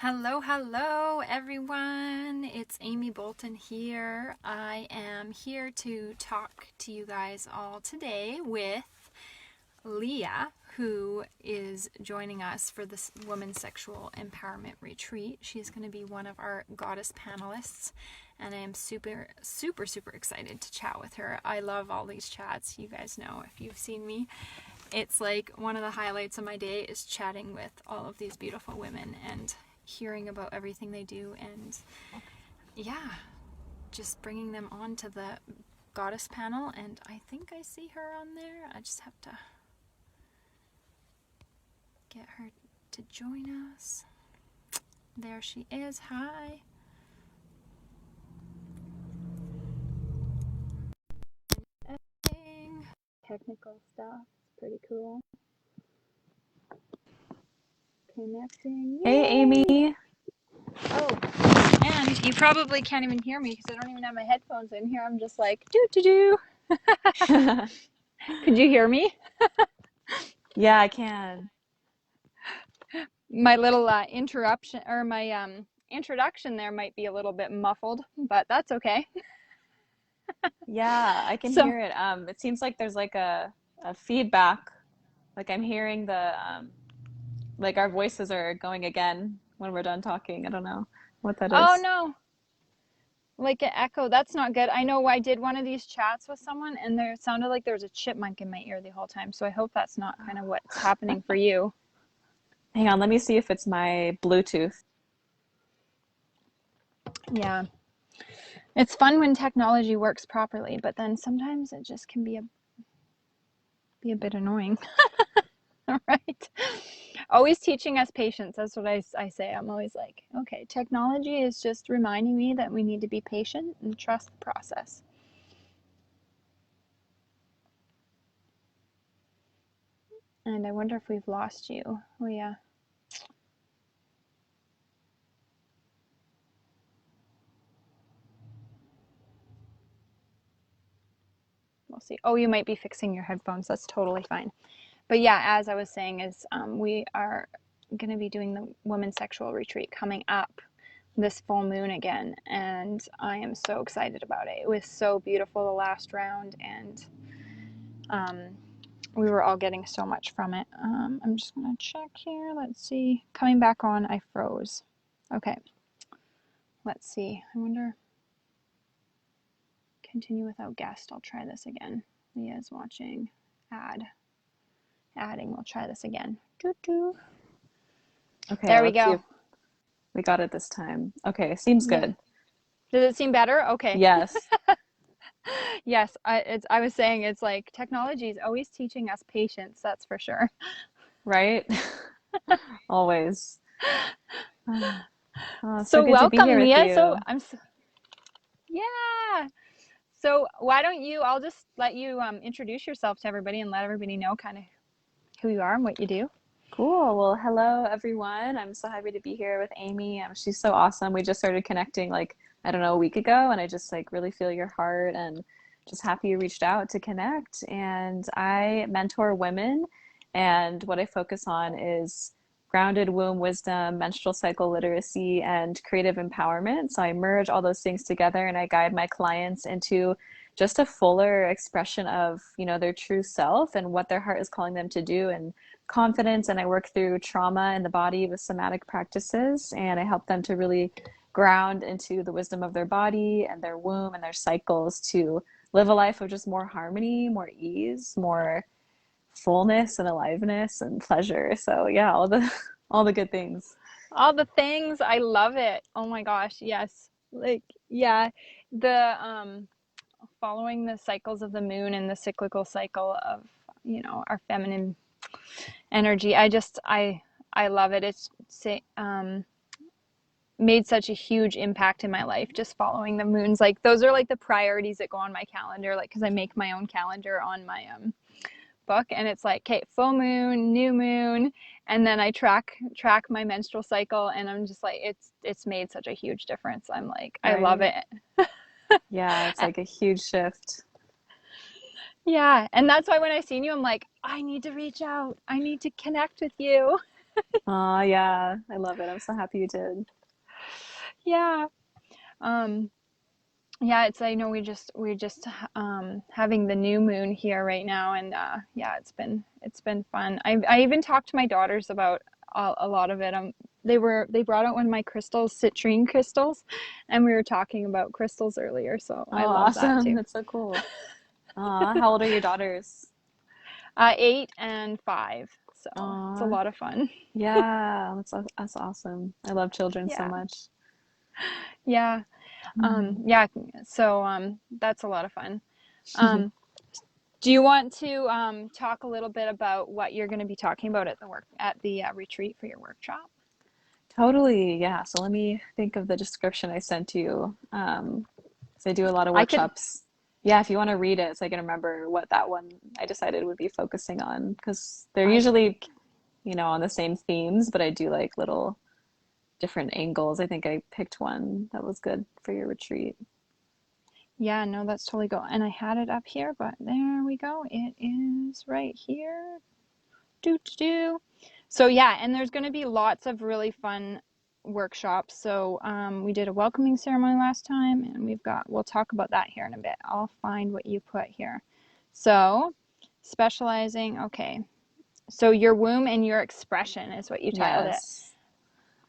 Hello, hello, everyone. It's Amy Bolton here. I am here to talk to you guys all today with Leah, who is joining us for this Women's Sexual Empowerment Retreat. She's going to be one of our goddess panelists, and I am super, super, super excited to chat with her. I love all these chats. You guys know if you've seen me. It's like one of the highlights of my day is chatting with all of these beautiful women and hearing about everything they do, and yeah, just bringing them on to the goddess panel. And I think I see her on there. I just have to get her to join us. There she is. Hi. Technical stuff. It's pretty cool. Connecting. Yay! Hey, Amy. Oh, and you probably can't even hear me because I don't even have my headphones in here. I'm just like, doo-doo-doo. Could you hear me? Yeah, I can. My little interruption, or my introduction there might be a little bit muffled, but that's okay. Yeah, I can So, hear it. It seems like there's like a feedback. Like I'm hearing like our voices are going again when we're done talking. I don't know what that oh is. no, like an echo. That's not good. I know I did one of these chats with someone, and there sounded like there was a chipmunk in my ear the whole time. So I hope that's not kind of what's happening for you. Hang on, let me see if it's my Bluetooth. Yeah, it's fun when technology works properly, but then sometimes it just can be a bit annoying. Right? Always teaching us patience. That's what I say. I'm always like, okay, technology is just reminding me that we need to be patient and trust the process. And I wonder if we've lost you, Leah. We'll see. Oh, you might be fixing your headphones. That's totally fine. But yeah, as I was saying, is we are going to be doing the Women's Sexual Retreat coming up this full moon again, and I am so excited about it. It was so beautiful the last round, and we were all getting so much from it. I'm just going to check here. Let's see. Coming back on, I froze. Okay. Let's see. I wonder. Continue without guest. I'll try this again. Leah's watching. Adding. We'll try this again. Doo-doo. Okay, There we let's see go. if we got it this time. Okay, seems Yeah. good. Does it seem better? Okay. Yes, Yes. I was saying it's like technology is always teaching us patience. That's for sure. right? Always. So So good to be welcome, here with Leah. you. Yeah. So why don't you? I'll just let you introduce yourself to everybody and let everybody know kind of who you are and what you do. Cool. Well, hello everyone. I'm so happy to be here with Amy. She's so awesome. We just started connecting like, I don't know, a week ago, and I just like really feel your heart and just happy you reached out to connect. And I mentor women, and what I focus on is grounded womb wisdom, menstrual cycle literacy, and creative empowerment. So I merge all those things together and I guide my clients into just a fuller expression of, their true self and what their heart is calling them to do, and confidence. And I work through trauma in the body with somatic practices, and I help them to really ground into the wisdom of their body and their womb and their cycles to live a life of just more harmony, more ease, more fullness and aliveness and pleasure. So yeah, all the good things. All the things. I love it. Oh my gosh. Yes. Like, yeah, the following the cycles of the moon and the cyclical cycle of, our feminine energy. I love it. It's made such a huge impact in my life just following the moons. Like those are like the priorities that go on my calendar, like because I make my own calendar on my book, and it's like, okay, full moon, new moon, and then I track my menstrual cycle, and I'm just like, it's made such a huge difference. I'm like, I love Right? it. Yeah, it's like a huge shift. Yeah, and that's why when I seen you, I'm like, I need to reach out. I need to connect with you. Oh, yeah. I love it. I'm so happy you did. Yeah. Um, yeah, it's I know we're just having the new moon here right now, and yeah, it's been fun. I even talked to my daughters about a lot of it. They brought out one of my crystals, citrine crystals, and we were talking about crystals earlier, so Oh, I love that awesome. too. That's so cool. How old are your daughters? 8 and 5, so it's a Aw, lot of fun. yeah, that's awesome. I love children so Yeah, much. yeah, Mm. yeah. So that's a lot of fun. Um, Do you want to talk a little bit about what you're going to be talking about at the retreat for your workshop? Totally, yeah. So let me think of the description I sent you. So I do a lot of I could. workshops. Yeah, if you want to read it, so I can remember what that one I decided would be focusing on, because they're I usually, on the same themes, but I do like little different angles. I think I picked one that was good for your retreat. Yeah, no, that's totally go. And I had it up here, but there we go. It is right here. Do do do. So yeah, and there's going to be lots of really fun workshops. So we did a welcoming ceremony last time, and we'll talk about that here in a bit. I'll find what you put here. So specializing. Okay. So your womb and your expression is what you titled it. Yes.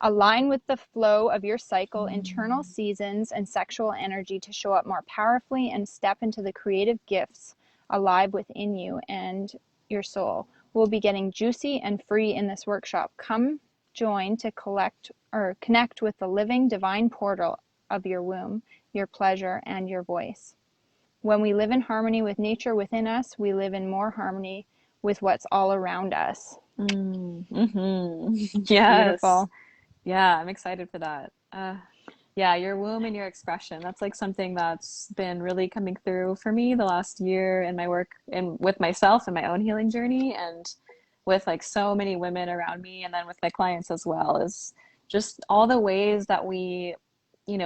Align with the flow of your cycle, internal Mm. seasons, and sexual energy to show up more powerfully and step into the creative gifts alive within you and your soul. We'll be getting juicy and free in this workshop. Come join to collect or connect with the living divine portal of your womb, your pleasure, and your voice. When we live in harmony with nature within us, we live in more harmony with what's all around us. Mm. Mm-hmm. Yes. Beautiful. Yeah, I'm excited for that. Yeah, your womb and your expression. That's like something that's been really coming through for me the last year in my work and with myself and my own healing journey, and with like so many women around me, and then with my clients as well, is just all the ways that we,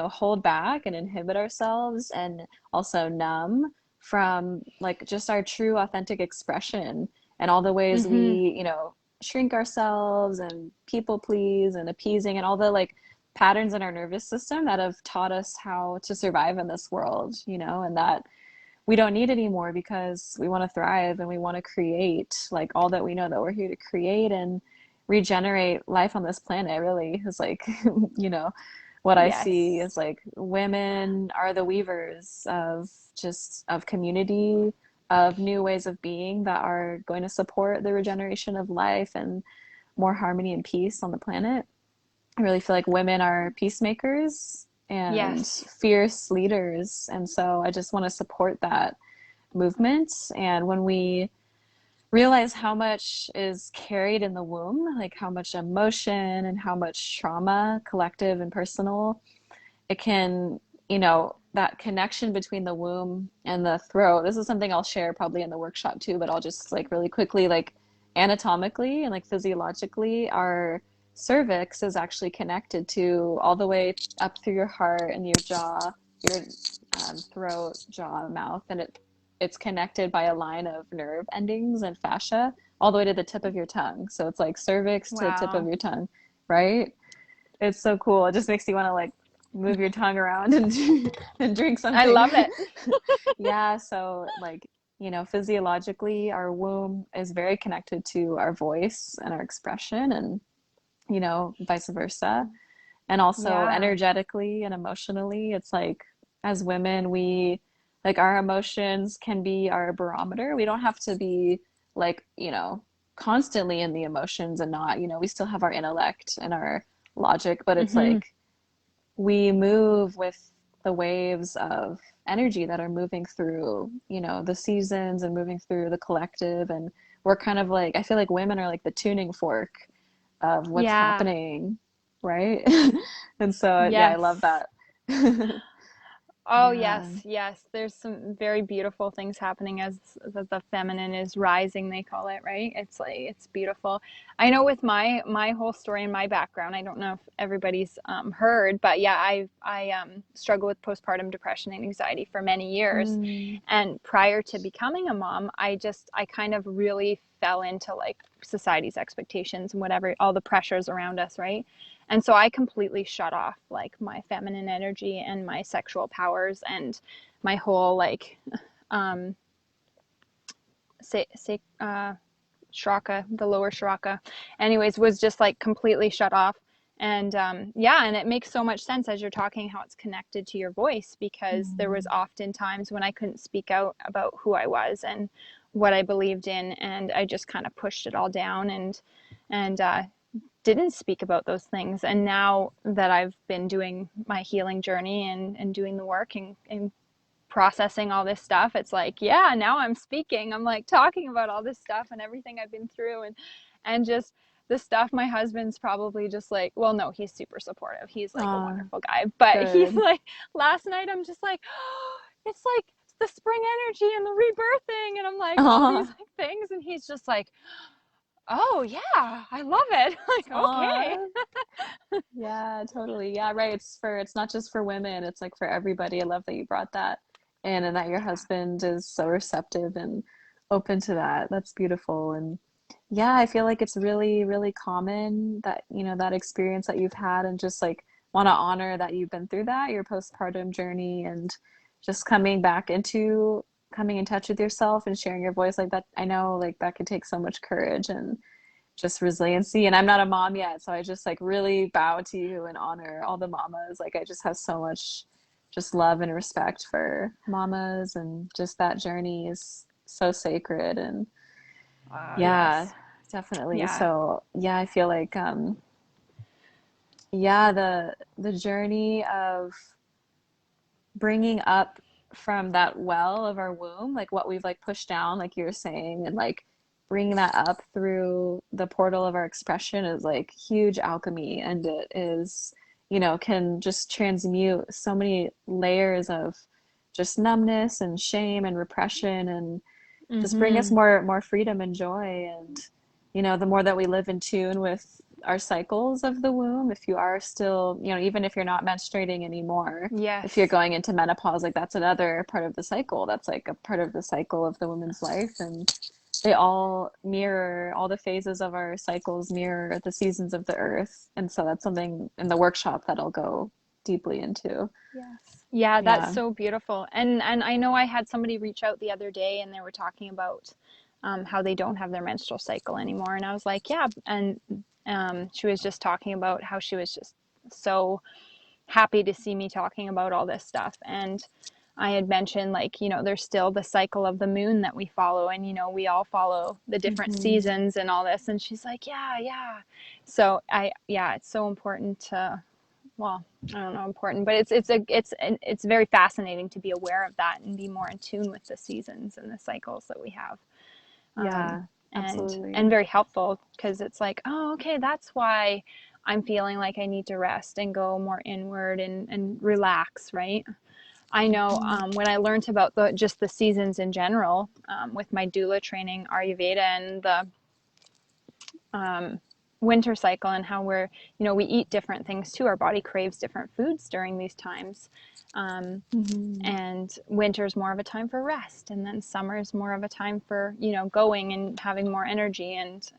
hold back and inhibit ourselves and also numb from like just our true authentic expression, and all the ways Mm-hmm. we, shrink ourselves and people please and appeasing, and all the like patterns in our nervous system that have taught us how to survive in this world, and that we don't need anymore, because we want to thrive and we want to create like all that we know that we're here to create and regenerate life on this planet, really is like, you know, what I see Yes. is like women are the weavers of just of community, of new ways of being that are going to support the regeneration of life and more harmony and peace on the planet. I really feel like women are peacemakers and Yes. fierce leaders. And so I just want to support that movement. And when we realize how much is carried in the womb, like how much emotion and how much trauma, collective and personal, it can, that connection between the womb and the throat. This is something I'll share probably in the workshop too, but I'll just like really quickly, like anatomically and like physiologically, our cervix is actually connected to all the way up through your heart and your jaw, your throat, jaw, mouth, and it's connected by a line of nerve endings and fascia all the way to the tip of your tongue. So it's like cervix to tip of Wow. your tongue, right? It's so cool. It just makes you want to like move your tongue around and and drink I something. love it. Yeah, so like, physiologically, our womb is very connected to our voice and our expression, and vice versa. And also Yeah. energetically and emotionally, it's like as women, we like our emotions can be our barometer. We don't have to be like, constantly in the emotions and not, we still have our intellect and our logic, but it's Mm-hmm. like we move with the waves of energy that are moving through, the seasons and moving through the collective. And we're kind of like, I feel like women are like the tuning fork of what's Yeah. happening, right? And so, yeah, I love Yes. that. Oh, Yeah. yes, yes. There's some very beautiful things happening as the feminine is rising, they call it, right? It's like it's beautiful. I know with my whole story and my background, I don't know if everybody's heard, but yeah, I struggle with postpartum depression and anxiety for many years. Mm, And prior to becoming a mom, I kind of really fell into like society's expectations and whatever, all the pressures around us, right? And so I completely shut off like my feminine energy and my sexual powers and my whole like um say Shraka, the lower Shraka, anyways, was just like completely shut off. And yeah, and it makes so much sense as you're talking how it's connected to your voice, because there was Mm. often times when I couldn't speak out about who I was and what I believed in, and I just kind of pushed it all down and didn't speak about those things. And now that I've been doing my healing journey and doing the work and processing all this stuff, it's like, yeah, now I'm speaking, I'm like talking about all this stuff and everything I've been through, and just the stuff. My husband's probably just like, well, no, he's super supportive, he's like a Oh, wonderful guy, but he's good. like, last night I'm just like, oh, it's like the spring energy and the rebirthing, and I'm like all these Aw, like things, and he's just like, oh yeah, I love it. Like, okay. aw. Yeah, totally. Yeah, right. It's not just for women, it's like for everybody. I love that you brought that in and that your Yeah. husband is so receptive and open to that. That's beautiful. And yeah, I feel like it's really, really common that, that experience that you've had, and just like want to honor that you've been through that, your postpartum journey, and just coming in touch with yourself and sharing your voice like that. I know like that could take so much courage and just resiliency. And I'm not a mom yet, so I just like really bow to you and honor all the mamas. Like I just have so much just love and respect for mamas, and just that journey is so sacred. And yeah, Yes. definitely. Yeah. So yeah, I feel like yeah, the journey of bringing up from that well of our womb, like what we've like pushed down, like you were saying, and like bringing that up through the portal of our expression is like huge alchemy. And it is, can just transmute so many layers of just numbness and shame and repression, and just bring us Mm-hmm. more freedom and joy. And the more that we live in tune with our cycles of the womb, if you are still, even if you're not menstruating anymore, if you're Yes. going into menopause, like that's another part of the cycle, that's like a part of the cycle of the woman's life. And they all mirror, all the phases of our cycles mirror the seasons of the earth. And so that's something in the workshop that I'll go deeply into. Yes. Yeah, that's Yeah. so beautiful. And I know I had somebody reach out the other day, and they were talking about how they don't have their menstrual cycle anymore. And I was like, yeah. And she was just talking about how she was just so happy to see me talking about all this stuff. And I had mentioned, like, there's still the cycle of the moon that we follow, and, we all follow the different Hmm. seasons and all this. And she's like, yeah, yeah. So yeah, it's so important to, well, I don't know, important, but it's very fascinating to be aware of that and be more in tune with the seasons and the cycles that we have. um, Yeah, and absolutely. very helpful, because it's like, oh, okay, that's why I'm feeling like I need to rest and go more inward and relax, right? I know Hmm. when I learned about just the seasons in general, with my doula training, Ayurveda, and the um, winter cycle, and how we eat different things too. Our body craves different foods during these times. Um, Hmm. and winter's more of a time for rest, and then summer's more of a time for going and having more energy, and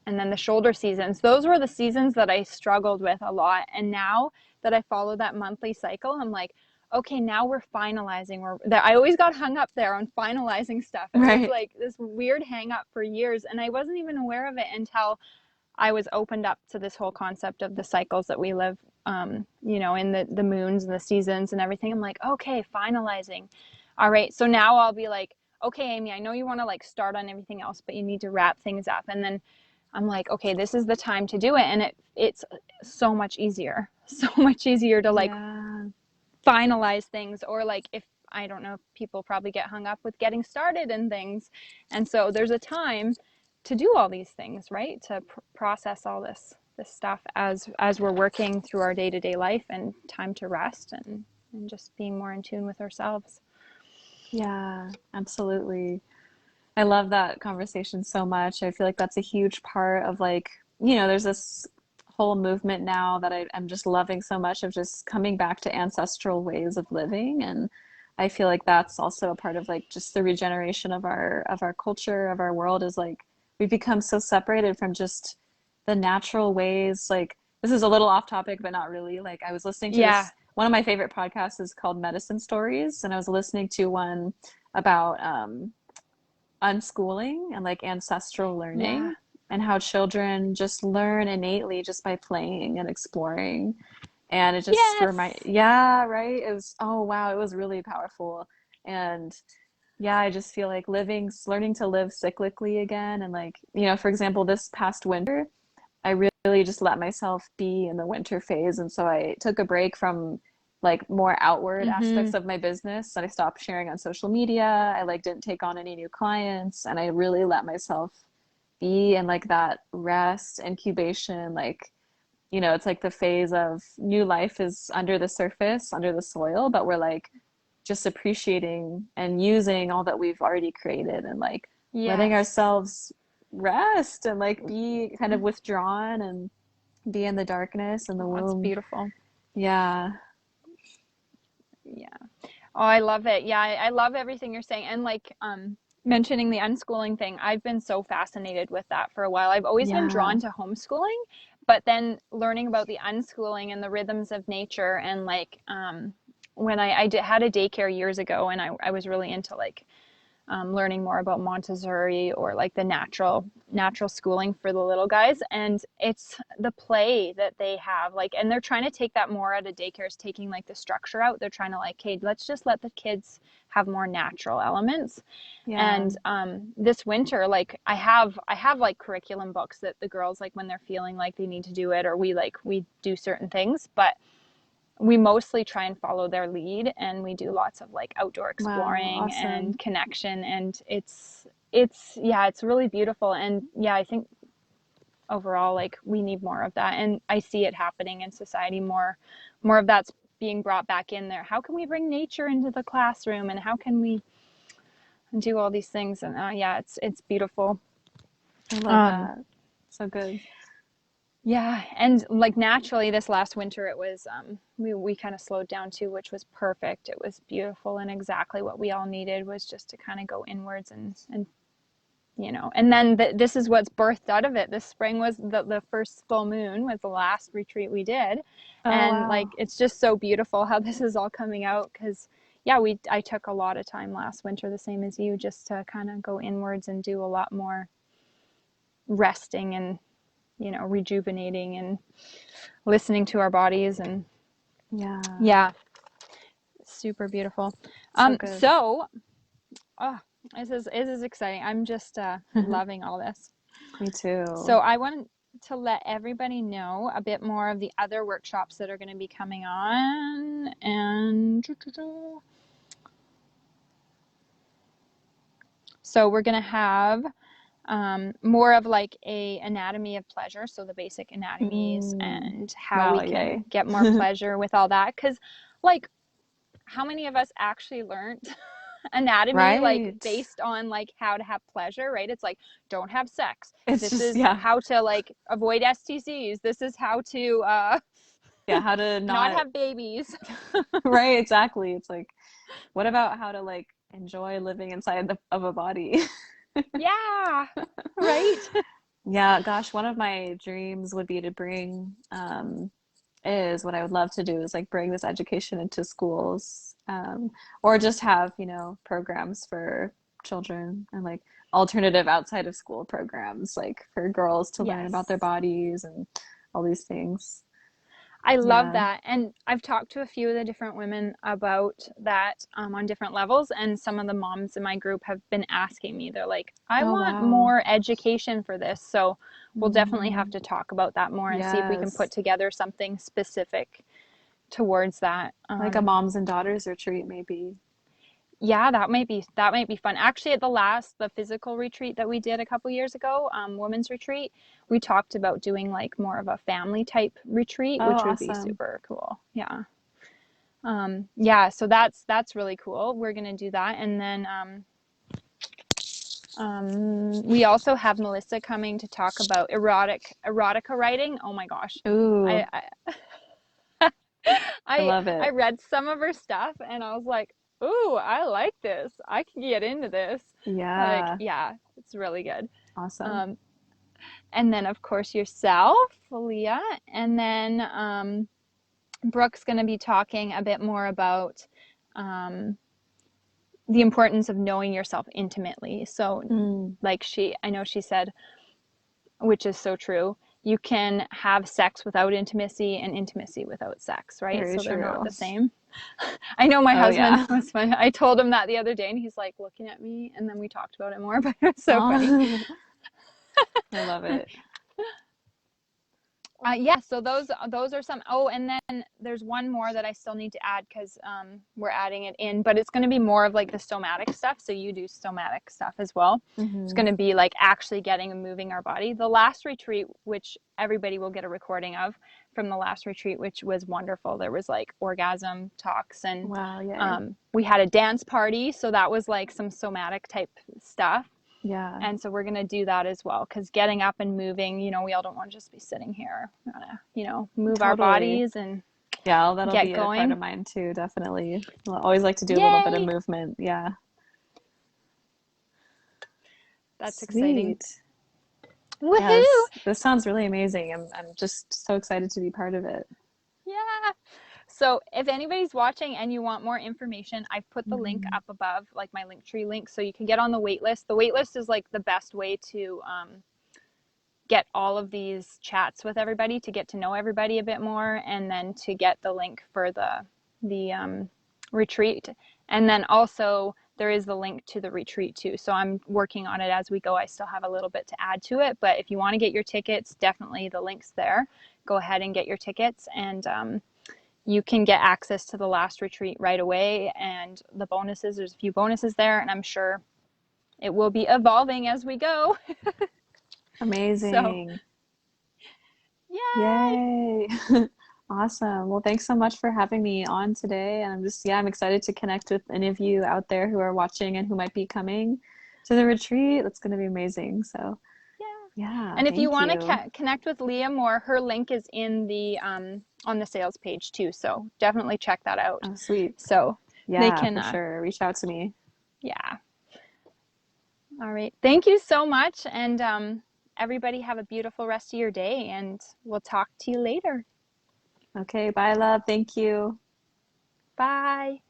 then the shoulder seasons, those were the seasons that I struggled with a lot. And now that I follow that monthly cycle, I'm like, okay, now we're finalizing. I always got hung up there on finalizing stuff. It was Right. like this weird hang up for years, and I wasn't even aware of it until I was opened up to this whole concept of the cycles that we live, in the moons and the seasons and everything. I'm like, okay, finalizing. All right. So now I'll be like, okay, Amy, I know you want to like start on everything else, but you need to wrap things up. And then I'm like, okay, this is the time to do it. And it's so much easier, so much easier to like Yeah. finalize things, or like, if I don't know, people probably get hung up with getting started and things. And so there's a time to do all these things, right? To process all this stuff as we're working through our day-to-day life, and time to rest and just being more in tune with ourselves. Yeah, absolutely. I love that conversation so much. I feel like that's a huge part of like, there's this whole movement now that I'm just loving so much, of just coming back to ancestral ways of living. And I feel like that's also a part of like just the regeneration of our culture, of our world is like we've become so separated from just the natural ways. Like this is a little off topic, but not really. Like I was listening to Yeah. this, one of my favorite podcasts is called Medicine Stories, and I was listening to one about unschooling and like ancestral Yeah. learning and how children just learn innately just by playing and exploring. And it just remind, Yes. yeah, right? It was, oh wow, it was really powerful. And yeah, I just feel like learning to live cyclically again. And like, for example, this past winter, I really just let myself be in the winter phase. And so I took a break from like more outward Mm-hmm. aspects of my business and I stopped sharing on social media. I like didn't take on any new clients and I really let myself be in like that rest, incubation, like, it's like the phase of new life is under the surface, under the soil, but we're like just appreciating and using all that we've already created and like letting Yes. ourselves rest and like be kind of withdrawn and be in the darkness and the Oh, it's womb. beautiful. Yeah. Yeah. Oh, I love it. Yeah, I love everything you're saying. And like mentioning the unschooling thing, I've been so fascinated with that for a while. I've always been Yeah. drawn to homeschooling, but then learning about the unschooling and the rhythms of nature and like when had a daycare years ago and I was really into like learning more about Montessori or like the natural schooling for the little guys. And it's the play that they have, like, and they're trying to take that more out of daycares, taking like the structure out. They're trying to like, hey, let's just let the kids have more natural elements. Yeah. And this winter, like I have like curriculum books that the girls like when they're feeling like they need to do it, or we do certain things, but we mostly try and follow their lead and we do lots of like outdoor Wow. exploring and Awesome. connection, and it's really beautiful. And yeah, I think overall like we need more of that, and I see it happening in society more of that's being brought back in there. How can we bring nature into the classroom, and how can we do all these things? And yeah, it's beautiful. I love um that. So good. Yeah, and like naturally this last winter it was we kind of slowed down too, which was perfect. It was beautiful, and exactly what we all needed was just to kind of go inwards and and then this is what's birthed out of it. This spring was the first full moon was the last retreat we did, Oh, and like wow. it's just so beautiful how this is all coming out because yeah, I took a lot of time last winter, the same as you, just to kind of go inwards and do a lot more resting and rejuvenating and listening to our bodies. And Yeah. yeah, super beautiful. So good. So oh, this is exciting. I'm just loving all this. Me too. So I want to let everybody know a bit more of the other workshops that are going to be coming on. And so we're going to have more of like a anatomy of pleasure, so the basic anatomies Mm. and how Wow, we can yay. get more pleasure with all that. Because like how many of us actually learned anatomy like Right. based on like how to have pleasure, right? It's like don't have sex, It's this just, is yeah. how to like avoid STCs, this is how to Yeah, how to not not, have babies. right, exactly. It's like, what about how to like enjoy living inside of a body? Yeah, right. Yeah, gosh, one of my dreams would be to is what I would love to do is like bring this education into schools, or just have, programs for children and like alternative outside of school programs, like for girls to learn about their Yes, bodies and all these things. I love Yeah. that. And I've talked to a few of the different women about that on different levels. And some of the moms in my group have been asking me, they're like, I Oh, want wow. more education for this. So we'll definitely have Mm, to talk about that more and see if we can put yes. together something specific towards that. Like a moms and daughters retreat, maybe. Yeah, that might be fun. Actually, at the physical retreat that we did a couple years ago, women's retreat, we talked about doing like more of a family type retreat, Oh, which would be awesome. super cool. Yeah. Yeah, so that's really cool. We're gonna do that, and then we also have Melissa coming to talk about erotica writing. Oh my gosh, Ooh, I I I I, love I it. read some of her stuff, and I was like, ooh, I like this. I can get into this. Like, Yeah. yeah, it's really good. Awesome. Um, and then, of course, yourself, Leah. And then Brooke's going to be talking a bit more about um, the importance of knowing yourself intimately. So, Mm, like I know she said, which is so true, you can have sex without intimacy and intimacy without sex, right? very So they're not true. the same. I know my Oh husband yeah. was funny. I told him that the other day and he's like looking at me and then we talked about it more, but it was so funny. Oh, I love it. Yeah, so those are some. Oh, and then there's one more that I still need to add because we're adding it in, but it's going to be more of like the somatic stuff. So you do somatic stuff as well. It's Hmm. going to be like actually getting and moving our body. The last retreat, which everybody will get a recording of from the last retreat, which was wonderful. There was like orgasm talks and Wow, yay. we had a dance party, so that was like some somatic type stuff. Yeah, And so we're going to do that as well because getting up and moving, we all don't want to just be sitting here. We want to, move our totally. bodies and Yeah, that'll get be a part going. of mine too, definitely. I'll always like to do a little bit of Yay! movement. Yeah. That's exciting. Sweet. Woohoo! This sounds really amazing. I'm just so excited to be part of it. Yeah. So if anybody's watching and you want more information, I've put the link Hmm. up above, like my Linktree link, so you can get on the wait list. The wait list is like the best way to get all of these chats with everybody, to get to know everybody a bit more, and then to get the link for the retreat. And then also there is the link to the retreat too. So I'm working on it as we go. I still have a little bit to add to it, but if you want to get your tickets, definitely the link's there. Go ahead and get your tickets, and you can get access to the last retreat right away. And the bonuses, there's a few bonuses there, and I'm sure it will be evolving as we go. So, Amazing. yay! Yay. Awesome. Well, thanks so much for having me on today. And I'm excited to connect with any of you out there who are watching and who might be coming to the retreat. That's going to be amazing. So, Yeah. yeah, And if you thank want you. to connect with Leah more, her link is in the on the sales page too. So definitely check that out. Oh, sweet. So they Yeah, can, for sure. Reach out to me. yeah. All right. Thank you so much, and everybody have a beautiful rest of your day, and we'll talk to you later. Okay, bye, love. Thank you. Bye.